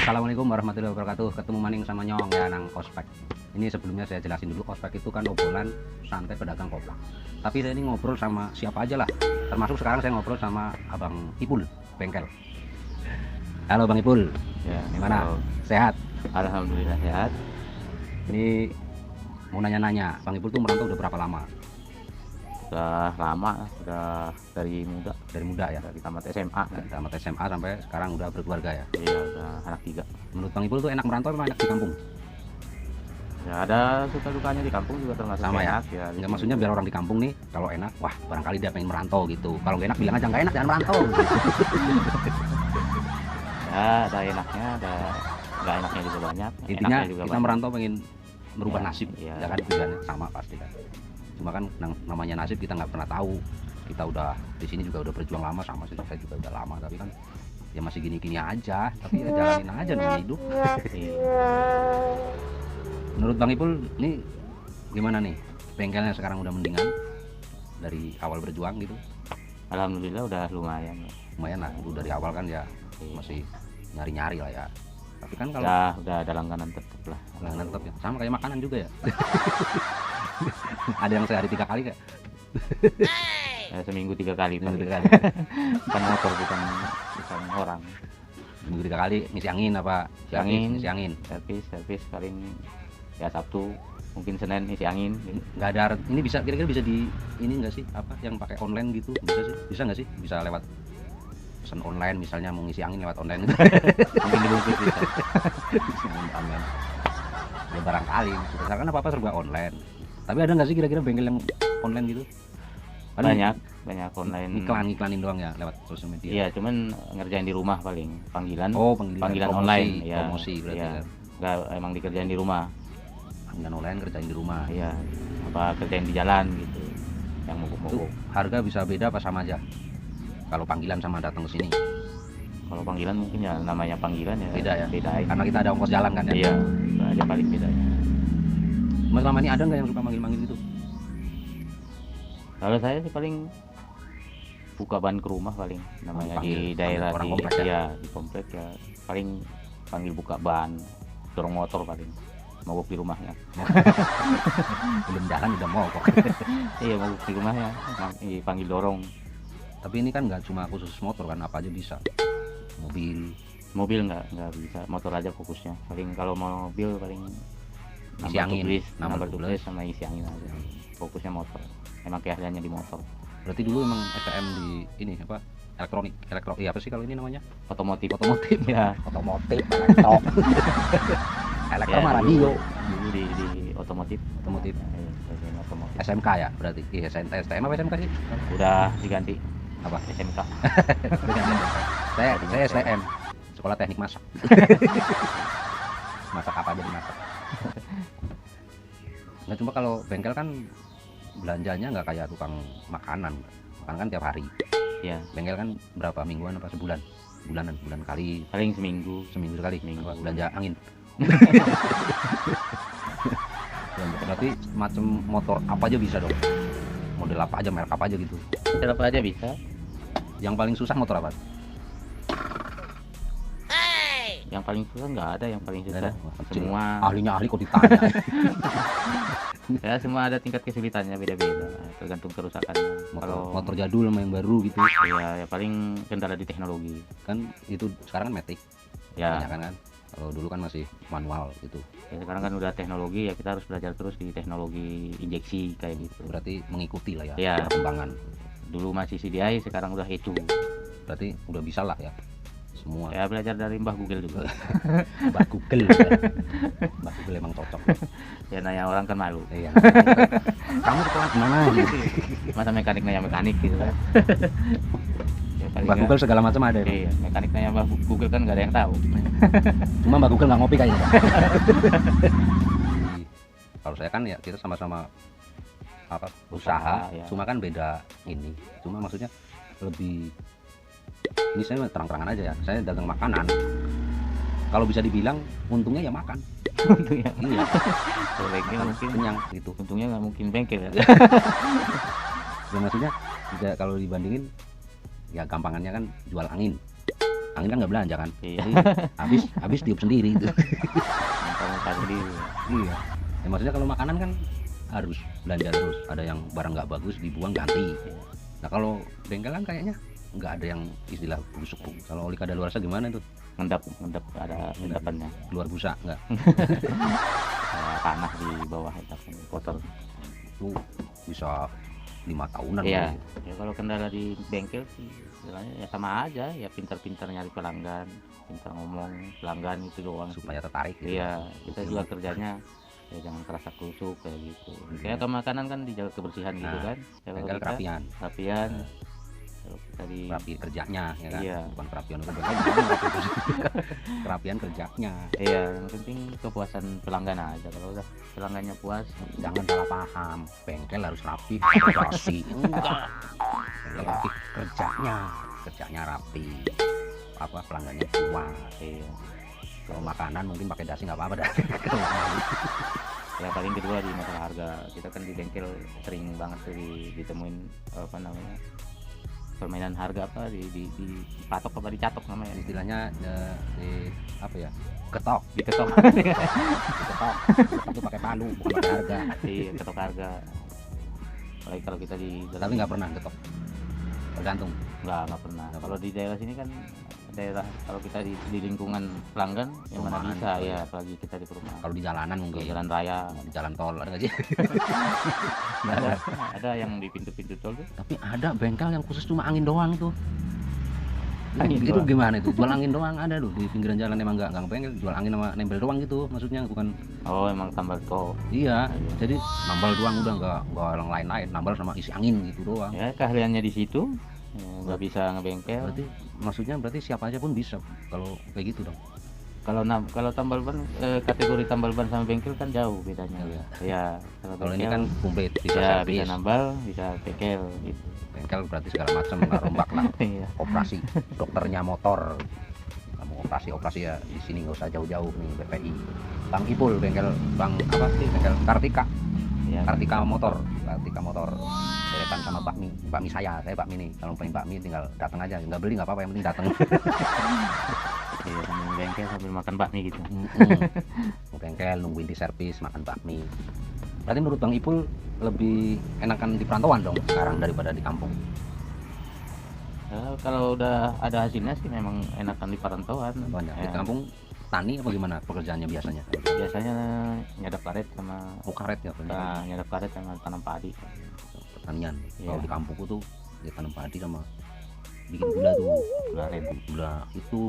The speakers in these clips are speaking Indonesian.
Assalamualaikum warahmatullahi wabarakatuh. Ketemu maning sama Nyong ya nang ospek. Ini sebelumnya saya jelasin dulu, ospek itu kan obrolan santai pedagang koplang. Tapi saya ini ngobrol sama siapa aja lah. Termasuk sekarang saya ngobrol sama Abang Ipul bengkel. Halo Bang Ipul. Ya, Gimana? halo. Sehat? Alhamdulillah sehat. Ini mau nanya-nanya, Bang Ipul tuh merantau udah berapa lama? Sudah lama, sudah dari muda, Dari muda ya? dari tamat SMA. Tamat SMA sampai sekarang udah berkeluarga ya? Iya, udah anak 3. Menurut Bang Ipul tuh enak merantau atau enak di kampung? Ya ada suka dukanya di kampung juga termasuk Sama ya? enak ya. Enggak, maksudnya biar orang di kampung nih kalau enak, wah barangkali dia pengen merantau gitu. Kalau nggak enak bilang aja nggak enak jangan merantau. Ya, ada enaknya, ada nggak enaknya juga banyak. Intinya Enaknya juga kita banyak. merantau pengen merubah Ya, nasib iya. ya kan, tujuannya sama pasti kan. Cuma kan namanya nasib kita nggak pernah tahu. Kita udah di sini juga udah berjuang lama, sama sih saya juga udah lama, tapi kan ya masih gini-gini aja, tapi ya jalanin aja namanya hidup. Iya. Menurut Bang Ipul ini gimana nih, bengkelnya sekarang udah mendingan dari awal berjuang gitu? Alhamdulillah udah lumayan. Lumayan lah, dulu dari awal kan ya Iya. masih nyari-nyari lah ya. Tapi kan kalau Ya, udah ada langganan tetap lah. langganan tetap ya, sama kayak makanan juga ya. Ada yang sehari 3 kali kayak Ya, seminggu 3 kali seminggu paling. 3 kali. Bukan motor, bukan orang. Seminggu 3 kali ngisi angin apa? Ngisi angin. Ngisi angin. Servis paling ya Sabtu, mungkin Senin isi angin gitu. Nggak ada ini bisa kira-kira bisa di ini enggak sih, apa yang pakai online gitu? Bisa sih? Bisa nggak sih? Bisa lewat pesan online misalnya, mau ngisi angin lewat online gitu. Mungkin dibungkus bisa. Ngisi angin online. Ya barangkali sekarang kan apa-apa serba online. Tapi ada nggak sih kira-kira bengkel yang online gitu? Paling banyak online. Iklan-iklanin doang ya lewat sosial media. Iya, cuman ngerjain di rumah paling panggilan. Oh, Panggilan promosi, online ya. promosi berarti Iya. kan. Nggak, emang dikerjain di rumah. Panggilan online kerjain di rumah. Iya, apa kerjain di jalan gitu, yang Itu mogok-mogok. harga bisa beda apa sama aja? Kalau panggilan sama datang ke sini Kalau panggilan mungkin ya namanya panggilan ya beda ya? beda aja. Karena kita ada ongkos jalan kan ya? Iya, itu aja paling bedanya. Mas selama ini ada nggak yang suka manggil-manggil gitu? Kalau saya sih paling buka ban ke rumah paling namanya Panggil- di daerah panggil orang di komplek ya? iya, di komplek ya paling panggil buka ban, dorong motor paling mogok di rumahnya. Belum jalan udah mogok. Iya, mogok di rumahnya, panggil dorong. Tapi ini kan nggak cuma khusus motor kan, apa aja bisa. Mobil, Mobil nggak bisa, motor aja fokusnya. Paling kalau mobil paling Isi angin, number number tulis sama isi angin aja. Fokusnya motor. Emang keahliannya di motor. berarti dulu emang STM di ini apa? Iya apa sih kalau ini namanya? Otomotif. Otomotif. Ya. Otomotif, elektro. Elektro mah radio. Dulu di otomotif. Otomotif. Ya, bagian otomotif. SMK ya berarti. Iya, STM apa SMK sih? Udah diganti Apa? SMK. Saya STM, sekolah teknik masak. Masak apa aja dimasak. Nggak, cuma kalau bengkel kan belanjanya nggak kayak tukang makanan. Makanan kan tiap hari. Ya, Bengkel kan berapa mingguan apa sebulan? Bulan kali, paling seminggu. seminggu sekali. Seminggu. Apa, belanja angin. Berarti macam motor apa aja bisa dong. Model apa aja, merek apa aja gitu. Apa aja bisa. Yang paling susah motor apa? Yang paling susah nggak ada yang paling Nggak susah. ada? Wah, Semua ahlinya ahli kok ditanya. ya semua ada tingkat kesulitannya beda-beda, tergantung kerusakannya. Motor jadul sama yang baru gitu. ya paling kendala di teknologi. Kan itu sekarang kan matic. Ya, Kebanyakan kan. Kalau dulu kan masih manual gitu. ya sekarang kan udah teknologi ya, kita harus belajar terus di teknologi injeksi kayak gitu. Berarti mengikuti lah ya, Ya. perkembangan. Dulu masih CDI, sekarang udah itu. Berarti udah bisa lah ya semua. Ya belajar dari Mbah Google juga. Mbak Google ya. Mbak Google emang cocok. Ya nanya orang kan malu. Iya. Kamu sekolah di mana? Masa mekanik nanya mekanik gitu kan. Ya, paling Mbak Google segala macam ada. Ya? iya, mekanik nanya Mbah Google kan nggak ada yang tahu. Cuma Mbak Google nggak ngopi kayaknya. Kalau saya kan ya kita sama-sama apa usaha, ya. cuma kan beda ini. Cuma maksudnya lebih, ini saya terang-terangan aja ya. Saya dagang makanan. Kalau bisa dibilang untungnya ya makan. Untungnya. Iya. Kalau bengkel mungkin Kenyang gitu. untungnya nggak mungkin bengkel ya. Ya maksudnya kalau dibandingin ya gampangannya kan jual angin. angin kan nggak belanja kan, Iya. jadi habis tiup sendiri gitu. Muter-muter sendiri. Iya, ya maksudnya kalau makanan kan harus belanja terus, ada yang barang nggak bagus dibuang ganti. Nah kalau bengkel kan kayaknya nggak ada yang istilah busuk. Kalau oli kadaluarsa gimana tuh, Ngendap ada endapannya. keluar busa nggak? Kayak tanah di bawah endapan kotor. Itu bisa 5 tahunan. Iya. kali. Ya kalau kendala di bengkel sih istilahnya ya sama aja, ya pintar-pintar nyari pelanggan, pintar ngomong pelanggan itu doang. Supaya tertarik gitu. Iya, kita juga kerjanya ya jangan kerasa kusuk kayak gitu. Kayak ke makanan kan dijaga kebersihan gitu Nah, kan. Ya, kalau Bengkel kita kerapian, kerapian. Kalau kita di rapi kerjanya ya kan, Iya. bukan kerapian itu bengkel bukan rapi itu. Kerapian kerjanya. iya, yang penting kepuasan pelanggan aja. Kalau udah pelanggannya puas, Jangan salah paham, bengkel harus rapi, bersih. Enggak. Bengkel rapi kerjanya rapi. Apa pelanggannya puas. iya. Kalau makanan mungkin pakai dasi nggak apa-apa dah. Ya paling kedua di masalah harga, kita kan di bengkel sering banget tuh ditemuin apa namanya, permainan harga apa di patok apa dicatok namanya, Istilahnya di apa ya? Ketok, diketok. diketok. Itu pakai palu, bukan pakai harga. Iya, ketok harga. Apalagi kalau kita di Tapi nggak pernah ketok. Tergantung. nggak pernah. Kalau di daerah sini kan daerah, kalau kita di lingkungan pelanggan yang mana Perumahan, bisa oh ya, iya. apalagi kita di perumahan. Kalau di jalanan Kalau mungkin. jalan raya Di jalan tol ada nggak sih? ada yang di pintu-pintu tol tuh. Tapi ada bengkel yang khusus cuma angin doang itu. Angin Itu doang. gimana itu? Jual angin doang ada loh di pinggiran jalan, emang nggak bengkel, jual angin sama nempel doang gitu. Maksudnya bukan. Oh, emang tambal tol. Iya, jadi nambal doang udah nggak yang lain-lain, nambal sama isi angin gitu doang. Ya keahliannya di situ, ya, nggak bisa ngebengkel. Berarti siapa aja pun bisa kalau kayak gitu dong. Kalau tambal ban, kategori tambal ban sama bengkel kan jauh bedanya. Iya. Ya, Kalau ini kan komplit, bisa ya, servis. bisa nambal, bisa bengkel gitu. Bengkel berarti segala macam lah, rombak lah, Iya. operasi, dokternya motor. Kamu operasi ya di sini nggak usah jauh-jauh nih, BPI. Bang Ipul, bengkel Bang apa sih? Bengkel Kartika. Ya, Kartika motor deretan sama bakmi saya bakmi nih, kalau pengen bakmi tinggal datang aja, nggak beli nggak apa-apa, yang penting datang. iya, sambil bengkel sambil makan bakmi gitu. Mau bengkel nungguin di servis makan bakmi. Berarti menurut Bang Ipul lebih enakan di perantauan dong sekarang daripada di kampung. Ya, kalau udah ada hasilnya sih memang enakan di perantauan. Banyak di Ya, kampung tani apa gimana pekerjaannya biasanya? biasanya nyadap karet sama Karet ya, nyadap karet sama tanam padi. pertanian. Iya. Kalau di kampungku tuh ya tanam padi sama bikin gula tuh,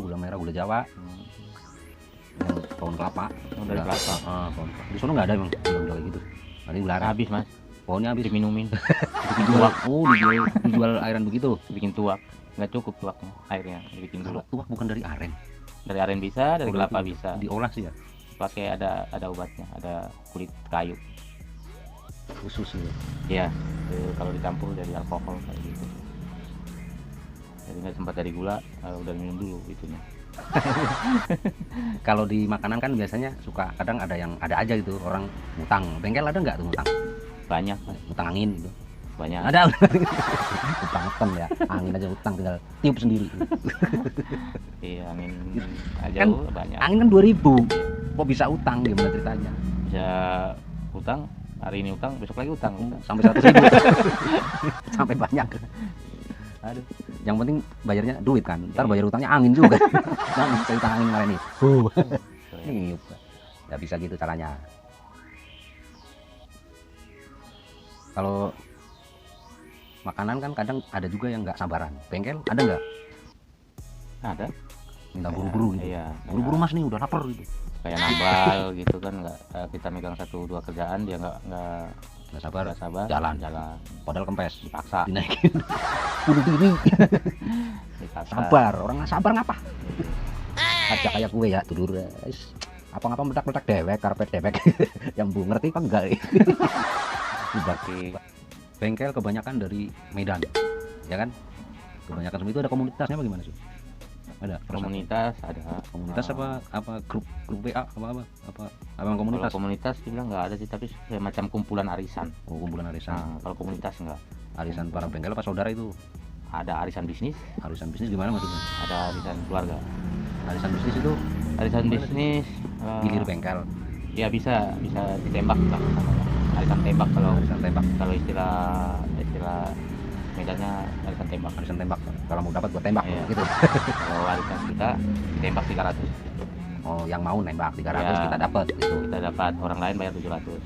gula merah, gula Jawa, Hmm. yang pohon kelapa. Dari kelapa. Pohon. Di sana nggak ada emang gula kayak gitu. Ada gula aren. Habis mas, Pohonnya habis. diminumin, Dijual, dijual airan begitu. bikin tuak, nggak cukup tuaknya, airnya dibikin Kalau gula. tuak bukan dari aren. Dari aren bisa, dari Oh, kelapa berarti bisa. diolah sih ya, Pakai ada obatnya, ada kulit kayu. khusus gitu. Ya, kalau dicampur dari alkohol kayak gitu. Jadi nggak sempat dari gula, udah minum dulu itunya. Kalau di makanan kan biasanya suka kadang ada yang ada aja gitu orang ngutang. Bengkel ada nggak tuh ngutang? Banyak, Mas. Ngutang angin gitu. Banyak. Ada. Utang ngutang ya. Angin aja utang tinggal tiup sendiri. Iya, angin aja Kan banyak. Angin kan 2000. Kok bisa utang, gimana ceritanya? Bisa utang, hari ini utang, besok lagi utang. Sampai 100.000. Sampai banyak. Aduh. Yang penting bayarnya duit kan. Ntar bayar utangnya angin juga. Jangan cerita angin kemarin nih. Niup. Nggak bisa gitu caranya. Kalau makanan kan kadang ada juga yang nggak sabaran. Bengkel ada nggak? Ada. Minta buru-buru gitu. Iya. Buru-buru mas nih udah lapar gitu. Kayak nambal gitu kan, nggak kita megang 1-2 kerjaan, dia nggak Nggak sabar. sabar. Jalan. Padahal Padahal kempes. dipaksa. Dinaikin. Bunuh diri. Dipaksa. Sabar. Orang nggak sabar ngapa? Aja kayak gue ya tidur. Apa-apa meledak-meledak dewek, karpet dewek. Yang bu ngerti kan enggak? Berarti Bengkel kebanyakan dari Medan, ya kan? Kebanyakan semua itu ada komunitasnya apa gimana sih? Ada komunitas ada. komunitas apa grup WA apa Kalau komunitas? komunitas dibilang nggak ada sih, tapi kayak macam kumpulan arisan. Oh, kumpulan arisan. Nah, kalau komunitas nggak. Arisan para bengkel apa saudara itu? ada arisan bisnis, Arisan bisnis gimana maksudnya? ada arisan keluarga. Arisan bisnis itu Arisan bisnis gilir bengkel, ya bisa ditembak lah namanya. Arisan tembak arisan tembak, kalau istilah Medannya arisan tembak. arisan tembak. Kalau mau dapat buat tembak Iya. gitu. Kalau arisan kita ditembak 300. Oh, yang mau nembak 300 Iya. kita dapat gitu. Kita dapat, orang lain bayar 700.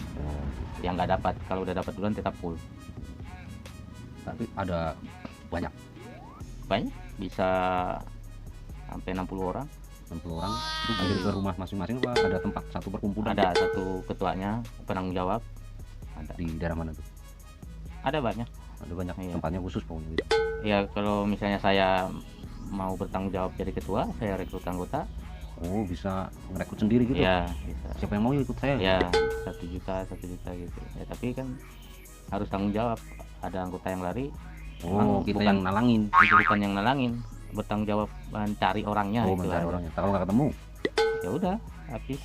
Yang nggak dapat, kalau udah dapat duluan tetap full. Tapi ada banyak Banyak, bisa sampai 60 orang. 60 orang itu gilir ke rumah masing-masing apa ada tempat satu perkumpulan? Ada satu ketuanya, penanggung jawab. Ada. Di daerah mana tuh? Ada banyak. Ada banyak Iya. tempatnya khusus pokoknya gitu. Ya kalau misalnya saya mau bertanggung jawab jadi ketua, saya rekrut anggota. Oh, bisa ngerekrut sendiri gitu. Ya bisa. Siapa yang mau ikut saya? Ya 1 juta gitu. Ya tapi kan harus tanggung jawab. Ada anggota yang lari, Oh, kita yang nalangin. itu bukan yang nalangin, bertanggung jawab mencari orangnya. Oh, itu mencari aja. orangnya. Kalau nggak ketemu, Ya udah, habis.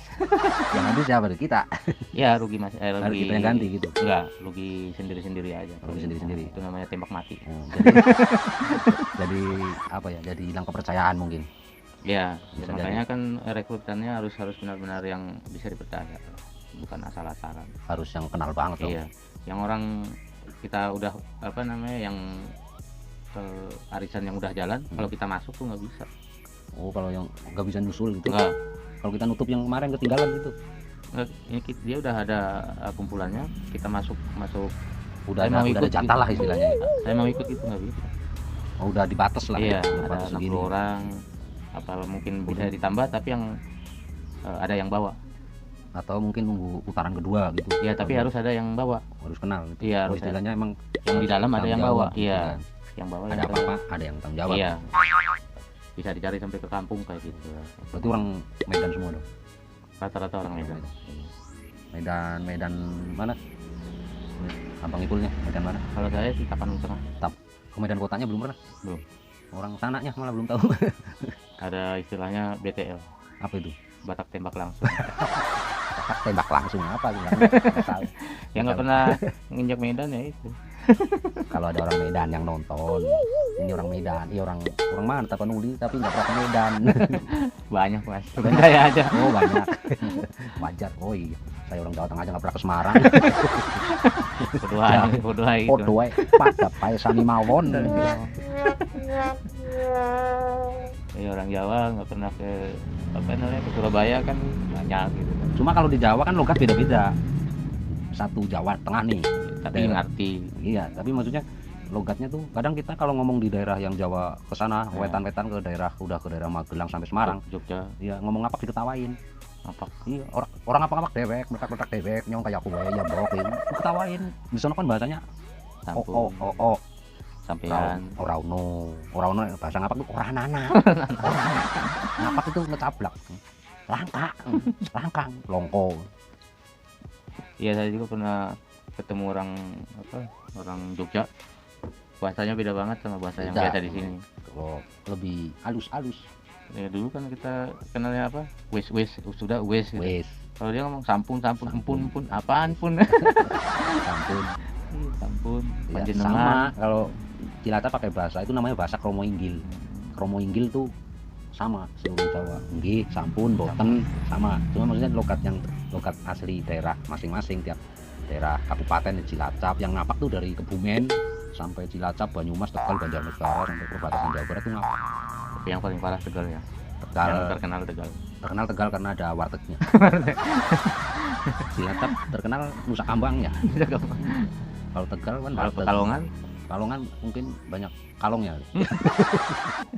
yang habis siapa tuh? Kita. Ya rugi mas, Harus rugi. kita yang ganti gitu. Enggak, rugi sendiri aja. Rugi sendiri-sendiri. Itu namanya tembak mati. Oh, jadi apa ya? Jadi hilang kepercayaan mungkin. Ya, Bisa makanya kan rekrutannya harus benar-benar yang bisa dipercaya, bukan asal-asalan. Harus yang kenal banget dong. Iya, yang orang kita udah yang arisan yang udah jalan, kalau kita masuk tuh nggak bisa. Oh, kalau yang nggak bisa nyusul gitu. Nggak, Kalau kita nutup yang kemarin ketinggalan gitu. ini dia udah ada kumpulannya, kita masuk. Udah Saya mau ada ikut jatah gitu. lah istilahnya. Saya mau ikut itu nggak bisa. Oh, udah dibatas lah. Iya, Udah ada batas 60 segini. orang, apa mungkin bisa ditambah, tapi yang ada yang bawa. Atau mungkin nunggu putaran kedua gitu. Ya, tapi harus ada yang bawa. Harus kenal gitu. Iya, Oh, harus istilahnya emang Yang di dalam ada tanggung yang jawab bawa. gitu Iya, kan. yang bawa. Ada yang apa-apa, ada yang tanggung jawab. Iya. Bisa dicari sampai ke kampung kayak gitu. Berarti orang Medan semua dong. Rata-rata orang Medan. Medan mana? Abang Ipulnya Medan mana? Kalau saya sih Tapanuli Tengah. Ke Medan kotanya belum pernah. Belum. Orang sananya malah belum tahu. Ada istilahnya BTL, Apa itu? Batak tembak langsung. Tembak langsung apa gitu. Nggak tahu. Yang nggak pernah nginjak Medan ya itu. Kalau ada orang Medan yang nonton, ini orang Medan, iya orang mana Tapanuli tapi nggak pernah ke Medan. Banyak mas. Bukan saya aja. Oh, banyak. Wajar. Oh iya, saya orang Jawa Tengah aja nggak pernah ke Semarang. Bodoh aja itu. Podo wae pada pae sami mawon. Ya orang Jawa nggak pernah ke ke Surabaya kan banyak gitu kan. Cuma kalau di Jawa kan logat beda-beda. Satu Jawa Tengah nih. Tapi Daerah. ngerti. Iya, tapi maksudnya logatnya tuh kadang kita kalau ngomong di daerah yang Jawa ke sana, Ya. wetan-wetan ke daerah udah ke daerah Magelang sampai Semarang, Jogja iya ngomong apa diketawain. apa? Iya, orang apa dewek, meletak-letak dewek, nyong kayak aku wae ya bokin. Diketawain. Di sana kan bahasanya Sampung. oh. Sampean. Ora ono bahasa ngapak tuh ora nana. Ngapak itu ngecablak. Langkang, longko. Iya saya juga pernah ketemu orang Jogja. Bahasanya beda banget sama bahasa yang Beda. biasa di sini. Oh, lebih halus. Ya dulu kan kita kenalnya apa? Wes sudah wes. Gitu. Wes, Kalau dia ngomong sampun, empun, apaan pun. sampun. Sampun, Ya, panjenengan. sama kalau Cilacap pakai bahasa itu namanya bahasa Kromo Inggil. Kromo Inggil tuh sama seluruh Jawa. Nggih, sampun, boten sama. Cuma maksudnya logat asli daerah masing-masing tiap daerah kabupaten Cilacap yang ngapak tuh dari Kebumen sampai Cilacap, Banyumas, Tegal, Banjarnegara sampai perbatasan Jawa Barat tuh ngapak. Tapi yang paling parah Tegal ya. Tegal Yang terkenal Tegal. terkenal Tegal karena ada wartegnya. Cilacap terkenal Nusa Kambangnya. Kalau Tegal kan Kalau warteg. Pekalongan Mungkin banyak kalongnya.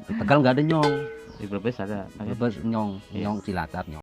Tegal nggak ada nyong. di Brebes ada. Brebes nyong Iya. Cilacap nyong.